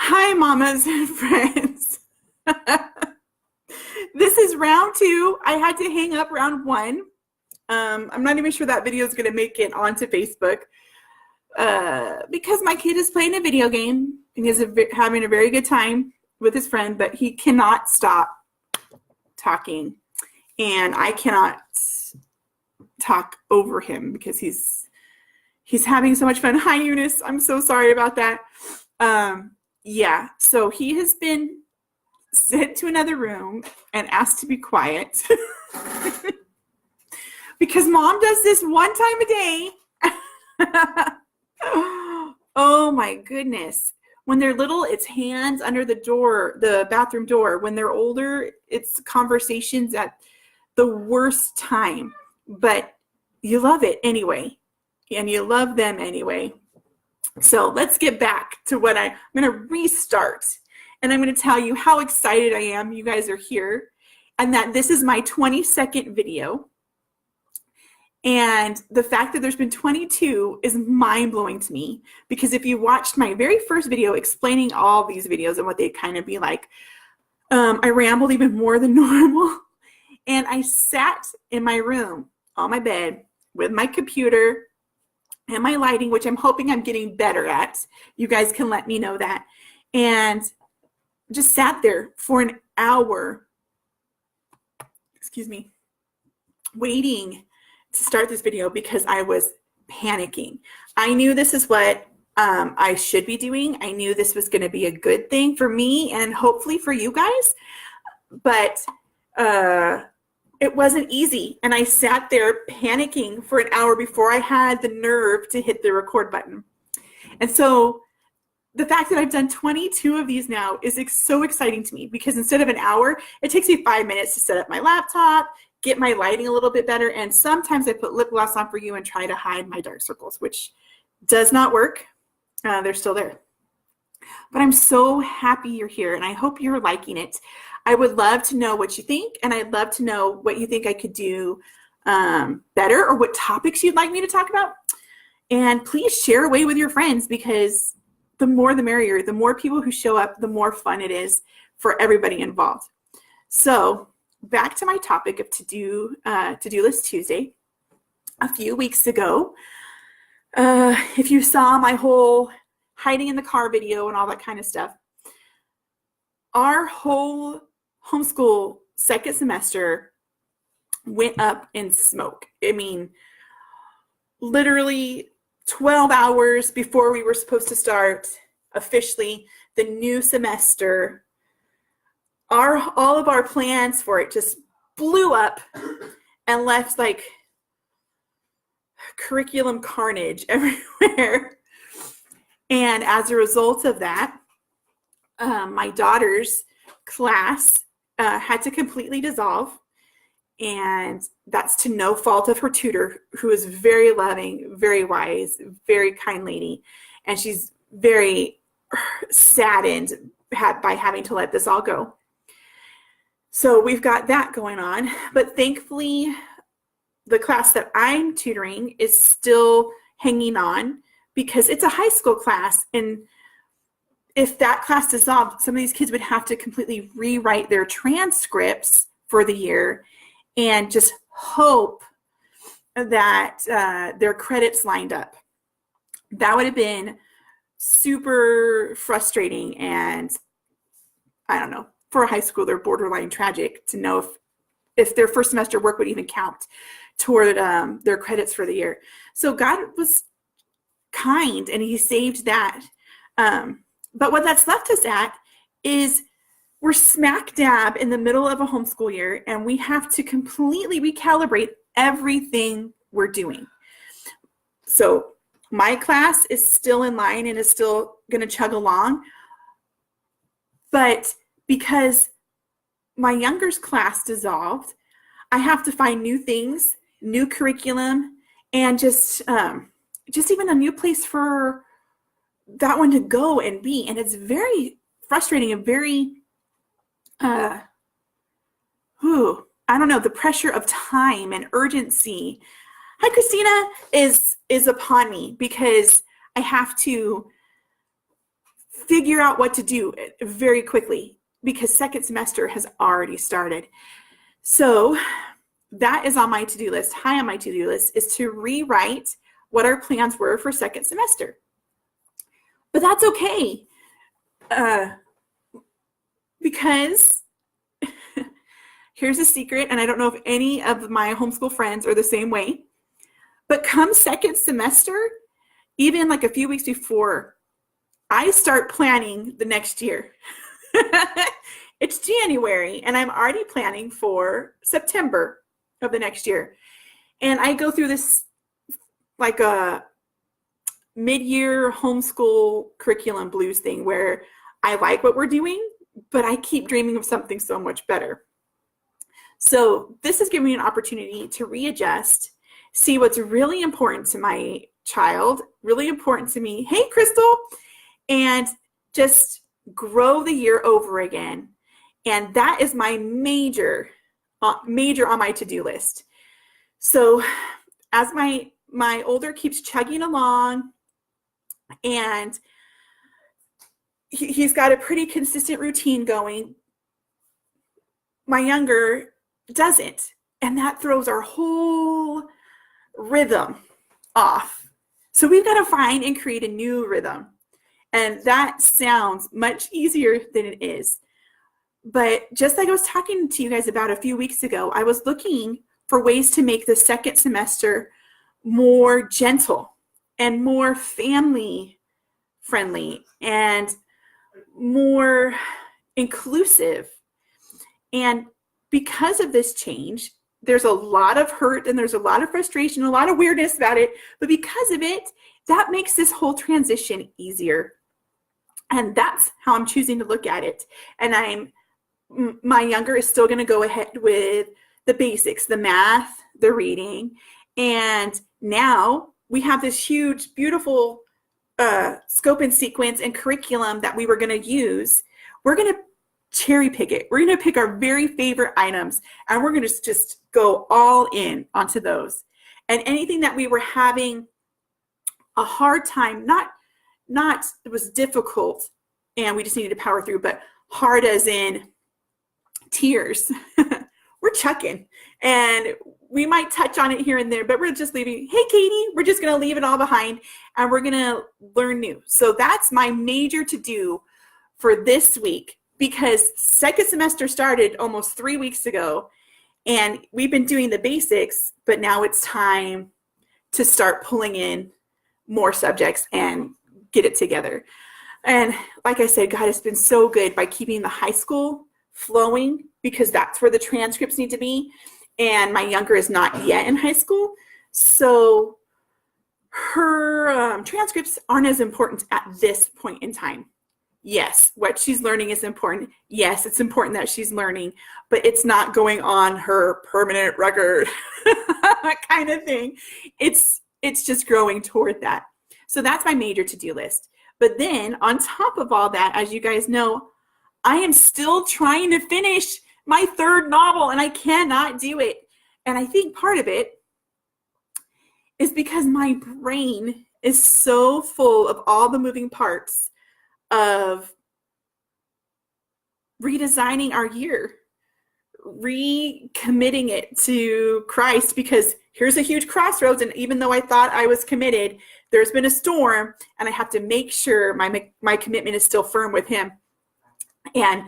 Hi, mamas and friends. This is round two. I had to hang up round one. I'm not even sure that video is going to make it onto Facebook because my kid is playing a video game and he's having a very good time with his friend, but he cannot stop talking, and I cannot talk over him because he's having so much fun. Hi, Eunice. I'm so sorry about that. Yeah, so he has been sent to another room and asked to be quiet because mom does this one time a day. Oh my goodness. When they're little, it's hands under the door, the bathroom door. When they're older, it's conversations at the worst time. But you love it anyway, and you love them anyway. So let's get back to what I'm going to restart. And I'm going to tell you how excited I am you guys are here, and that this is my 22nd video. And the fact that there's been 22 is mind-blowing to me, because if you watched my very first video explaining all these videos and what they kind of be like, I rambled even more than normal. And I sat in my room on my bed with my computer and my lighting, which I'm hoping I'm getting better at. You guys can let me know that. And just sat there for an hour, waiting to start this video because I was panicking. I knew this is what I should be doing. I knew this was going to be a good thing for me and hopefully for you guys. But it wasn't easy. And I sat there panicking for an hour before I had the nerve to hit the record button. And so the fact that I've done 22 of these now is so exciting to me, because instead of an hour, it takes me 5 minutes to set up my laptop, get my lighting a little bit better. And sometimes I put lip gloss on for you and try to hide my dark circles, which does not work. They're still there. But I'm so happy you're here, and I hope you're liking it. I would love to know what you think, and I'd love to know what you think I could do better, or what topics you'd like me to talk about. And please share away with your friends, because the more the merrier. The more people who show up, the more fun it is for everybody involved. So back to my topic of to-do list Tuesday. A few weeks ago, if you saw my whole hiding in the car video and all that kind of stuff, our whole homeschool second semester went up in smoke. I mean, literally 12 hours before we were supposed to start officially the new semester, all of our plans for it just blew up and left like curriculum carnage everywhere. And as a result of that, my daughter's class had to completely dissolve, and that's to no fault of her tutor, who is very loving, very wise, very kind lady, and she's very saddened by having to let this all go. So we've got that going on, but thankfully the class that I'm tutoring is still hanging on, because it's a high school class, and if that class dissolved, some of these kids would have to completely rewrite their transcripts for the year and just hope that their credits lined up. That would have been super frustrating, and I don't know, for a high schooler, borderline tragic to know if their first semester work would even count toward their credits for the year. So God was kind, and he saved that. But what that's left us at is we're smack dab in the middle of a homeschool year, and we have to completely recalibrate everything we're doing. So my class is still in line and is still going to chug along. But because my younger's class dissolved, I have to find new things, new curriculum, and just even a new place for that one to go and be. And it's very frustrating and very, I don't know, the pressure of time and urgency. Hi, Christina, is upon me, because I have to figure out what to do very quickly because second semester has already started. So that is on my to-do list. High on my to-do list is to rewrite what our plans were for second semester. But that's okay, because here's a secret, and I don't know if any of my homeschool friends are the same way, but come second semester, even like a few weeks before, I start planning the next year. It's January, and I'm already planning for September of the next year. And I go through this like a mid-year homeschool curriculum blues thing where I like what we're doing, but I keep dreaming of something so much better. So this is giving me an opportunity to readjust, see what's really important to my child, really important to me. Hey, Crystal. And just grow the year over again. And that is my major on my to-do list. So as my older keeps chugging along, and he's got a pretty consistent routine going, my younger doesn't. And that throws our whole rhythm off. So we've got to find and create a new rhythm. And that sounds much easier than it is. But just like I was talking to you guys about a few weeks ago, I was looking for ways to make the second semester more gentle and more family friendly and more inclusive. And because of this change, there's a lot of hurt and there's a lot of frustration, a lot of weirdness about it. But because of it, that makes this whole transition easier. And that's how I'm choosing to look at it. And my younger is still going to go ahead with the basics, the math, the reading. And now we have this huge, beautiful scope and sequence and curriculum that we were going to use. We're going to cherry pick it. We're going to pick our very favorite items, and we're going to just go all in onto those. And anything that we were having a hard time, not it was difficult and we just needed to power through, but hard as in tears, we're chucking. And we might touch on it here and there, but we're just leaving. Hey, Katie, we're just going to leave it all behind and we're going to learn new. So that's my major to do for this week, because second semester started almost 3 weeks ago and we've been doing the basics, but now it's time to start pulling in more subjects and get it together. And like I said, God has been so good by keeping the high school flowing, because that's where the transcripts need to be. And my younger is not yet in high school. So her transcripts aren't as important at this point in time. Yes, what she's learning is important. Yes, it's important that she's learning, but it's not going on her permanent record kind of thing. It's just growing toward that. So that's my major to-do list. But then on top of all that, as you guys know, I am still trying to finish my third novel and I cannot do it. And I think part of it is because my brain is so full of all the moving parts of redesigning our year, recommitting it to Christ, because here's a huge crossroads. And even though I thought I was committed, there's been a storm and I have to make sure my commitment is still firm with him. And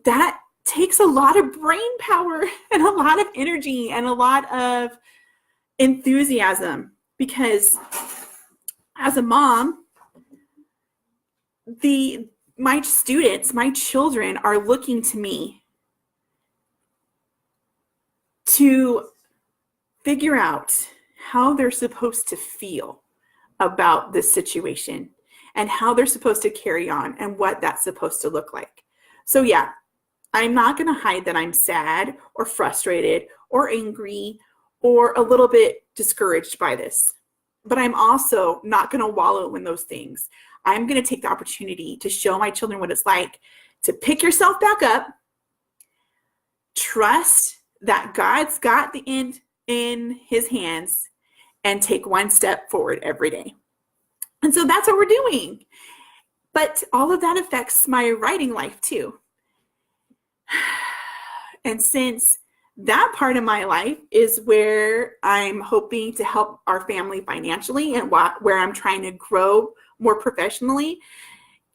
that takes a lot of brain power and a lot of energy and a lot of enthusiasm, because as a mom, my students, my children are looking to me to figure out how they're supposed to feel about this situation and how they're supposed to carry on and what that's supposed to look like. So yeah, I'm not going to hide that I'm sad or frustrated or angry or a little bit discouraged by this, but I'm also not going to wallow in those things. I'm going to take the opportunity to show my children what it's like to pick yourself back up, trust that God's got the end in his hands, and take one step forward every day. And so that's what we're doing. But all of that affects my writing life too. And since that part of my life is where I'm hoping to help our family financially and where I'm trying to grow more professionally,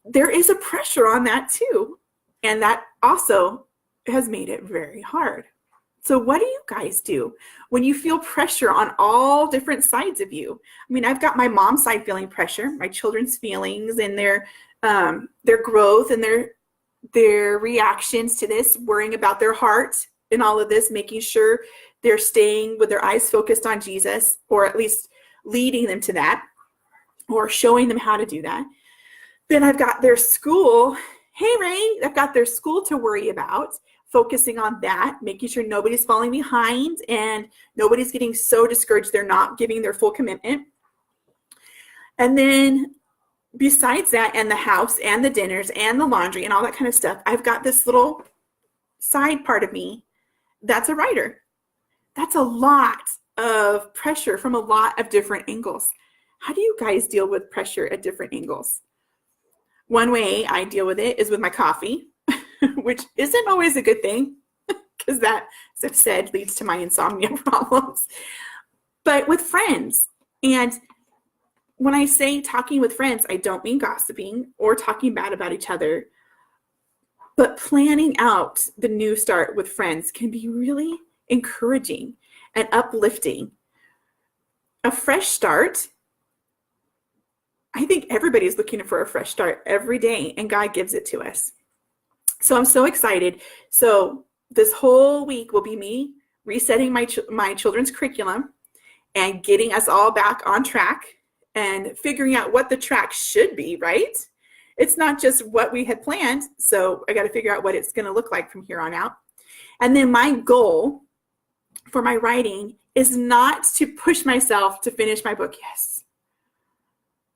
there is a pressure on that too. And that also has made it very hard. So what do you guys do when you feel pressure on all different sides of you? I mean, I've got my mom's side feeling pressure, my children's feelings and their growth and their reactions to this, worrying about their heart in all of this, making sure they're staying with their eyes focused on Jesus, or at least leading them to that, or showing them how to do that. Then I've got their school. Hey, Ray, I've got their school to worry about, focusing on that, making sure nobody's falling behind and nobody's getting so discouraged they're not giving their full commitment. And then besides that, and the house and the dinners and the laundry and all that kind of stuff, I've got this little side part of me that's a writer. That's a lot of pressure from a lot of different angles. How do you guys deal with pressure at different angles? One way I deal with it is with my coffee, which isn't always a good thing because that, as I've said, leads to my insomnia problems. But with friends, and when I say talking with friends, I don't mean gossiping or talking bad about each other, but planning out the new start with friends can be really encouraging and uplifting. A fresh start, I think everybody's looking for a fresh start every day, and God gives it to us. So I'm so excited. So this whole week will be me resetting my children's curriculum and getting us all back on track and figuring out what the track should be, right? It's not just what we had planned, so I got to figure out what it's going to look like from here on out. And then my goal for my writing is not to push myself to finish my book. Yes.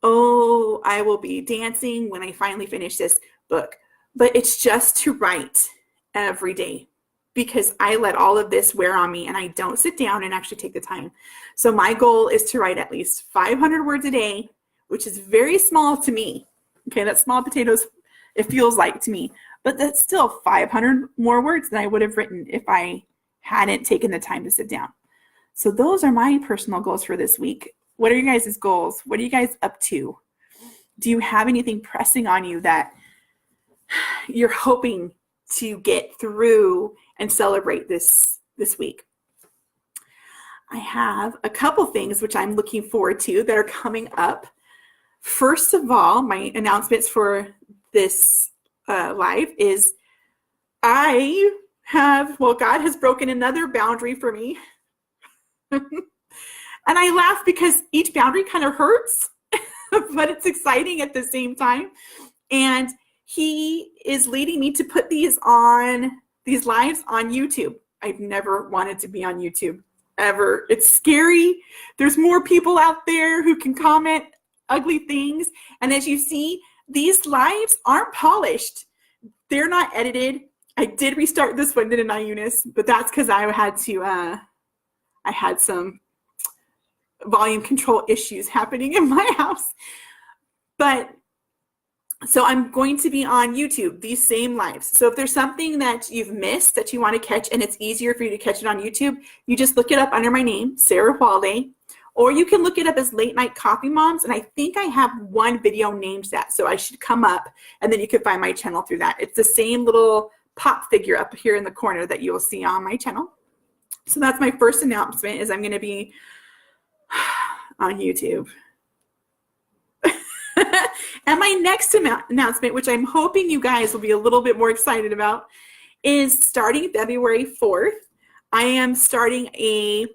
Oh, I will be dancing when I finally finish this book. But it's just to write every day because I let all of this wear on me and I don't sit down and actually take the time. So my goal is to write at least 500 words a day, which is very small to me. Okay, that's small potatoes, it feels like to me. But that's still 500 more words than I would have written if I hadn't taken the time to sit down. So those are my personal goals for this week. What are you guys' goals? What are you guys up to? Do you have anything pressing on you that you're hoping to get through and celebrate this week? I have a couple things which I'm looking forward to that are coming up. First of all, my announcements for this live is God has broken another boundary for me. And I laugh because each boundary kind of hurts, but it's exciting at the same time. And he is leading me to put these lives on YouTube. I've never wanted to be on YouTube ever. It's scary. There's more people out there who can comment ugly things. And as you see, these lives aren't polished. They're not edited. I did restart this one, didn't I, Eunice? But that's because I had some volume control issues happening in my house. But so I'm going to be on YouTube, these same lives. So if there's something that you've missed that you want to catch and it's easier for you to catch it on YouTube, you just look it up under my name, Sarah Walde, or you can look it up as Late Night Coffee Moms. And I think I have one video named that. So I should come up and then you can find my channel through that. It's the same little pop figure up here in the corner that you will see on my channel. So that's my first announcement, is I'm going to be on YouTube. And my next announcement, which I'm hoping you guys will be a little bit more excited about, is starting February 4th. I am starting a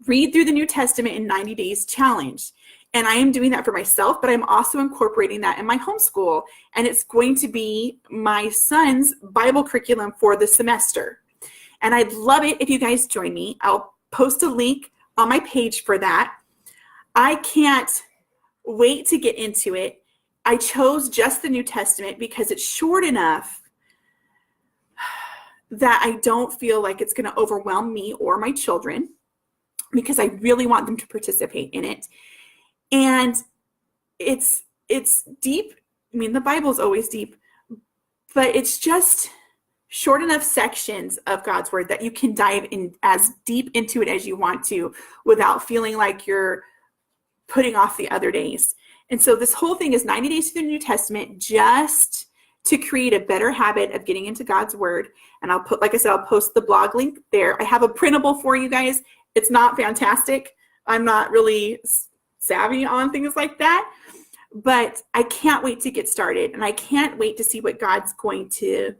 Read Through the New Testament in 90 Days challenge. And I am doing that for myself, but I'm also incorporating that in my homeschool. And it's going to be my son's Bible curriculum for the semester. And I'd love it if you guys join me. I'll post a link on my page for that. I can't wait to get into it. I chose just the New Testament because it's short enough that I don't feel like it's going to overwhelm me or my children, because I really want them to participate in it. And it's deep I mean, the Bible's always deep, but it's just short enough sections of God's word that you can dive in as deep into it as you want to without feeling like you're putting off the other days. And so this whole thing is 90 days to the New Testament, just to create a better habit of getting into God's word. And I'll put, like I said, I'll post the blog link there. I have a printable for you guys. It's not fantastic. I'm not really savvy on things like that, but I can't wait to get started. And I can't wait to see what God's going to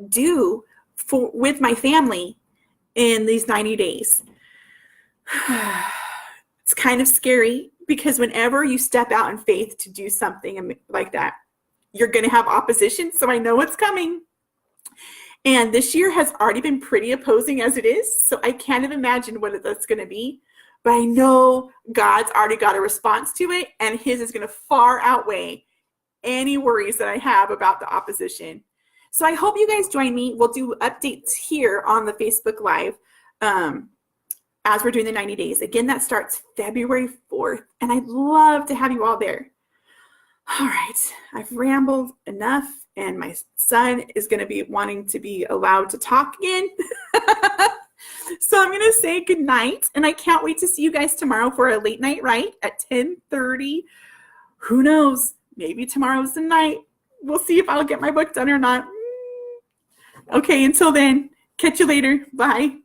do with my family in these 90 days. It's kind of scary because whenever you step out in faith to do something like that, you're going to have opposition. So I know it's coming. And this year has already been pretty opposing as it is. So I can't even imagine what that's going to be. But I know God's already got a response to it, and his is going to far outweigh any worries that I have about the opposition. So I hope you guys join me. We'll do updates here on the Facebook Live as we're doing the 90 days. Again, that starts February 4th, and I'd love to have you all there. All right, I've rambled enough, and my son is going to be wanting to be allowed to talk again. So I'm going to say good night, and I can't wait to see you guys tomorrow for a late night write at 10:30. Who knows? Maybe tomorrow's the night. We'll see if I'll get my book done or not. Okay, until then, catch you later. Bye.